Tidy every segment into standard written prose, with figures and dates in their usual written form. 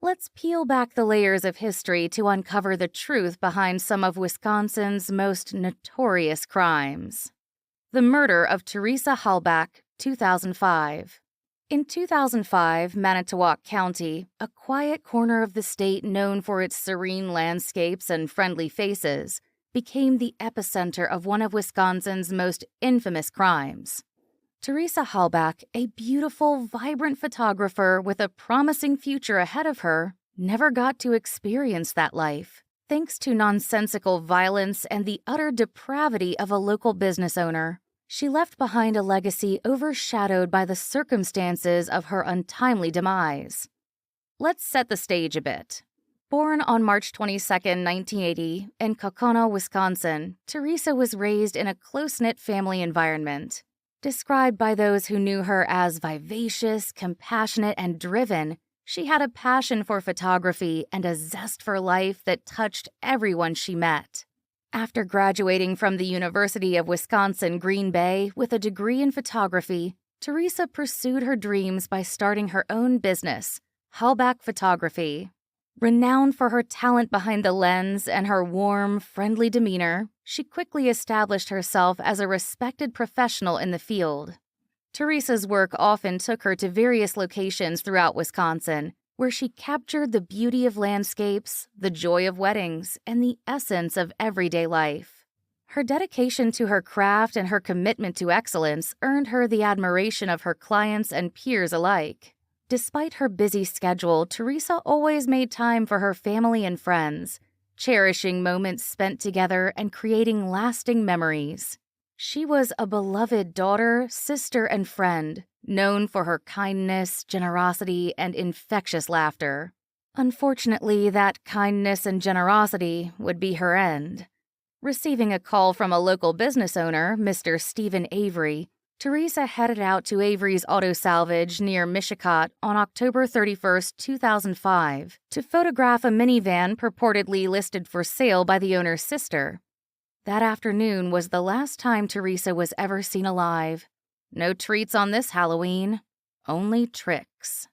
Let's peel back the layers of history to uncover the truth behind some of Wisconsin's most notorious crimes. The murder of Teresa Halbach, 2005. In 2005, Manitowoc County, a quiet corner of the state known for its serene landscapes and friendly faces, became the epicenter of one of Wisconsin's most infamous crimes. Teresa Halbach, a beautiful, vibrant photographer with a promising future ahead of her, never got to experience that life, thanks to nonsensical violence and the utter depravity of a local business owner. She left behind a legacy overshadowed by the circumstances of her untimely demise. Let's set the stage a bit. Born on March 22, 1980, in Kaukauna, Wisconsin, Teresa was raised in a close-knit family environment. Described by those who knew her as vivacious, compassionate, and driven, she had a passion for photography and a zest for life that touched everyone she met. After graduating from the University of Wisconsin-Green Bay with a degree in photography, Teresa pursued her dreams by starting her own business, Halbach Photography. Renowned for her talent behind the lens and her warm, friendly demeanor, she quickly established herself as a respected professional in the field. Teresa's work often took her to various locations throughout Wisconsin, where she captured the beauty of landscapes, the joy of weddings, and the essence of everyday life. Her dedication to her craft and her commitment to excellence earned her the admiration of her clients and peers alike. Despite her busy schedule, Teresa always made time for her family and friends, cherishing moments spent together and creating lasting memories. She was a beloved daughter, sister, and friend, known for her kindness, generosity, and infectious laughter. Unfortunately, that kindness and generosity would be her end. Receiving a call from a local business owner, Mr. Stephen Avery, Teresa headed out to Avery's Auto Salvage near Mishicot on October 31, 2005, to photograph a minivan purportedly listed for sale by the owner's sister. That afternoon was the last time Teresa was ever seen alive. No treats on this Halloween, only tricks.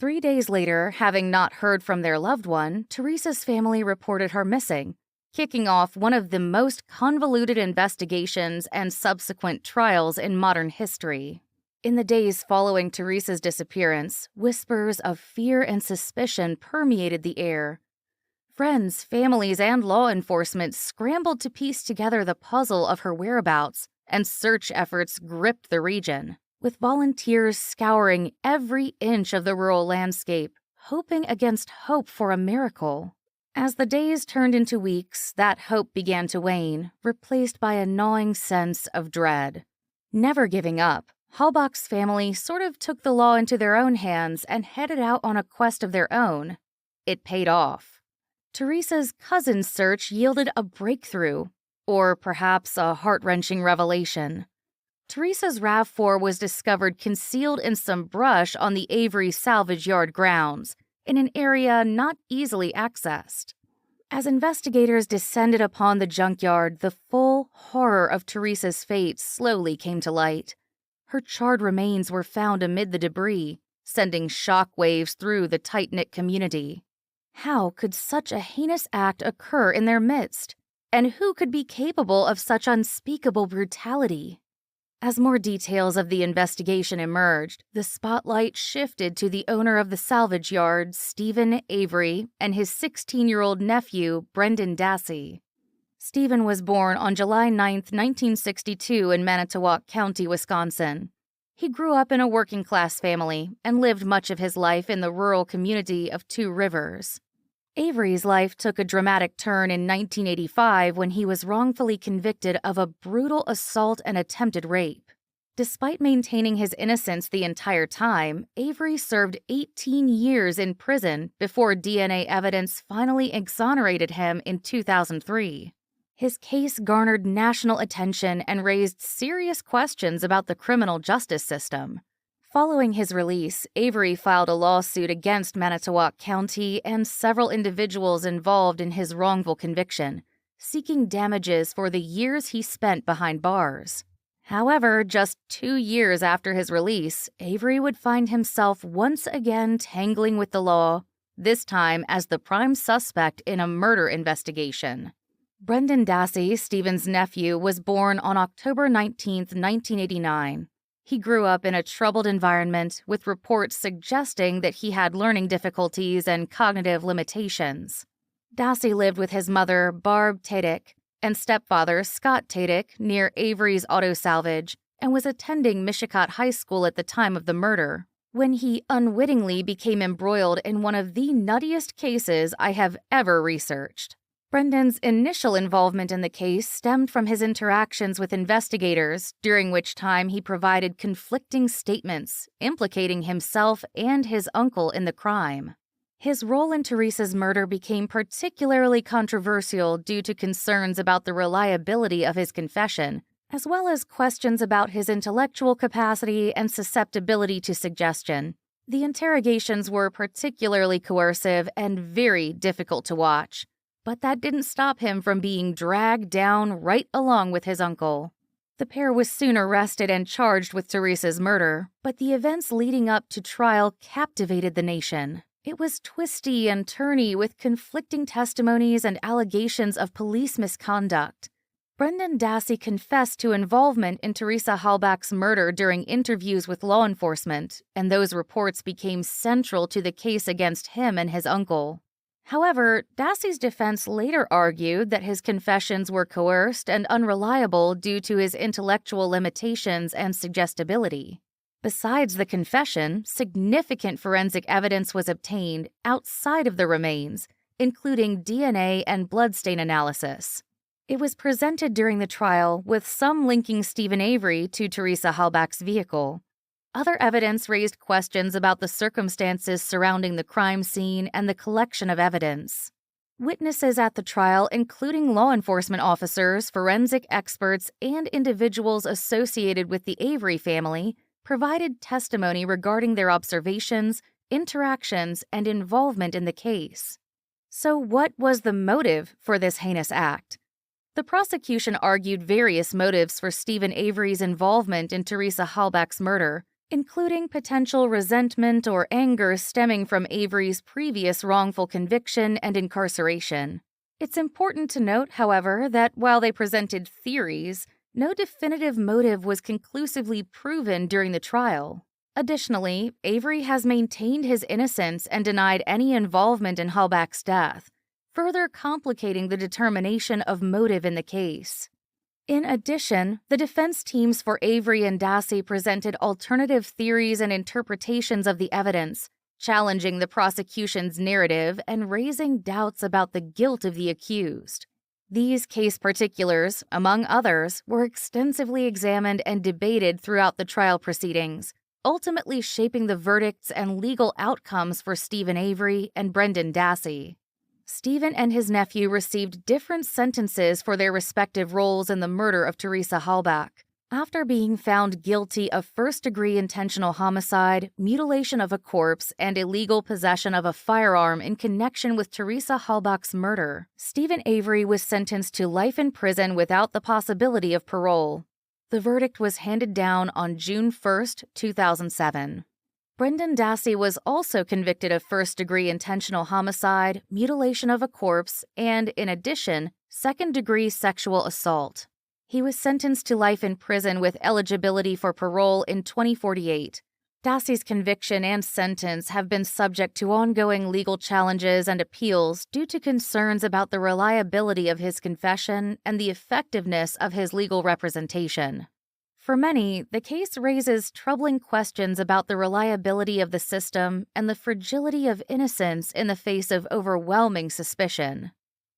3 days later, having not heard from their loved one, Teresa's family reported her missing, kicking off one of the most convoluted investigations and subsequent trials in modern history. In the days following Teresa's disappearance, whispers of fear and suspicion permeated the air. Friends, families, and law enforcement scrambled to piece together the puzzle of her whereabouts, and search efforts gripped the region, with volunteers scouring every inch of the rural landscape, hoping against hope for a miracle. As the days turned into weeks, that hope began to wane, replaced by a gnawing sense of dread. Never giving up, Halbach's family sort of took the law into their own hands and headed out on a quest of their own. It paid off. Teresa's cousin's search yielded a breakthrough, or perhaps a heart-wrenching revelation. Teresa's RAV4 was discovered concealed in some brush on the Avery salvage yard grounds, in an area not easily accessed. As investigators descended upon the junkyard, the full horror of Teresa's fate slowly came to light. Her charred remains were found amid the debris, sending shockwaves through the tight-knit community. How could such a heinous act occur in their midst? And who could be capable of such unspeakable brutality? As more details of the investigation emerged, the spotlight shifted to the owner of the salvage yard, Stephen Avery, and his 16-year-old nephew, Brendan Dassey. Stephen was born on July 9, 1962 in Manitowoc County, Wisconsin. He grew up in a working-class family and lived much of his life in the rural community of Two Rivers. Avery's life took a dramatic turn in 1985 when he was wrongfully convicted of a brutal assault and attempted rape. Despite maintaining his innocence the entire time, Avery served 18 years in prison before DNA evidence finally exonerated him in 2003. His case garnered national attention and raised serious questions about the criminal justice system. Following his release, Avery filed a lawsuit against Manitowoc County and several individuals involved in his wrongful conviction, seeking damages for the years he spent behind bars. However, just 2 years after his release, Avery would find himself once again tangling with the law, this time as the prime suspect in a murder investigation. Brendan Dassey, Stephen's nephew, was born on October 19, 1989. He grew up in a troubled environment with reports suggesting that he had learning difficulties and cognitive limitations. Dassey lived with his mother, Barb Tadick, and stepfather, Scott Tadick, near Avery's Auto Salvage, and was attending Mishicot High School at the time of the murder, when he unwittingly became embroiled in one of the nuttiest cases I have ever researched. Brendan's initial involvement in the case stemmed from his interactions with investigators, during which time he provided conflicting statements implicating himself and his uncle in the crime. His role in Teresa's murder became particularly controversial due to concerns about the reliability of his confession, as well as questions about his intellectual capacity and susceptibility to suggestion. The interrogations were particularly coercive and very difficult to watch, but that didn't stop him from being dragged down right along with his uncle. The pair was soon arrested and charged with Teresa's murder, but the events leading up to trial captivated the nation. It was twisty and turny with conflicting testimonies and allegations of police misconduct. Brendan Dassey confessed to involvement in Teresa Halbach's murder during interviews with law enforcement, and those reports became central to the case against him and his uncle. However, Dassey's defense later argued that his confessions were coerced and unreliable due to his intellectual limitations and suggestibility. Besides the confession, significant forensic evidence was obtained outside of the remains, including DNA and bloodstain analysis. It was presented during the trial, with some linking Stephen Avery to Teresa Halbach's vehicle. Other evidence raised questions about the circumstances surrounding the crime scene and the collection of evidence. Witnesses at the trial, including law enforcement officers, forensic experts, and individuals associated with the Avery family, provided testimony regarding their observations, interactions, and involvement in the case. So what was the motive for this heinous act? The prosecution argued various motives for Stephen Avery's involvement in Teresa Halbach's murder, including potential resentment or anger stemming from Avery's previous wrongful conviction and incarceration. It's important to note, however, that while they presented theories, no definitive motive was conclusively proven during the trial. Additionally, Avery has maintained his innocence and denied any involvement in Halbach's death, further complicating the determination of motive in the case. In addition, the defense teams for Avery and Dassey presented alternative theories and interpretations of the evidence, challenging the prosecution's narrative and raising doubts about the guilt of the accused. These case particulars, among others, were extensively examined and debated throughout the trial proceedings, ultimately shaping the verdicts and legal outcomes for Stephen Avery and Brendan Dassey. Stephen and his nephew received different sentences for their respective roles in the murder of Teresa Halbach. After being found guilty of first-degree intentional homicide, mutilation of a corpse, and illegal possession of a firearm in connection with Teresa Halbach's murder, Stephen Avery was sentenced to life in prison without the possibility of parole. The verdict was handed down on June 1, 2007. Brendan Dassey was also convicted of first-degree intentional homicide, mutilation of a corpse, and, in addition, second-degree sexual assault. He was sentenced to life in prison with eligibility for parole in 2048. Dassey's conviction and sentence have been subject to ongoing legal challenges and appeals due to concerns about the reliability of his confession and the effectiveness of his legal representation. For many, the case raises troubling questions about the reliability of the system and the fragility of innocence in the face of overwhelming suspicion.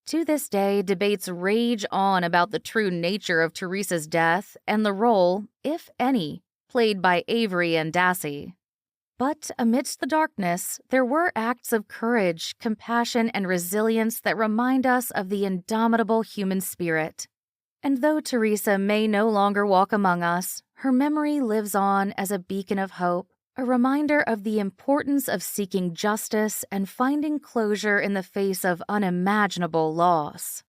To this day, debates rage on about the true nature of Teresa's death and the role, if any, played by Avery and Dassey. But amidst the darkness, there were acts of courage, compassion, and resilience that remind us of the indomitable human spirit. And though Teresa may no longer walk among us, her memory lives on as a beacon of hope, a reminder of the importance of seeking justice and finding closure in the face of unimaginable loss.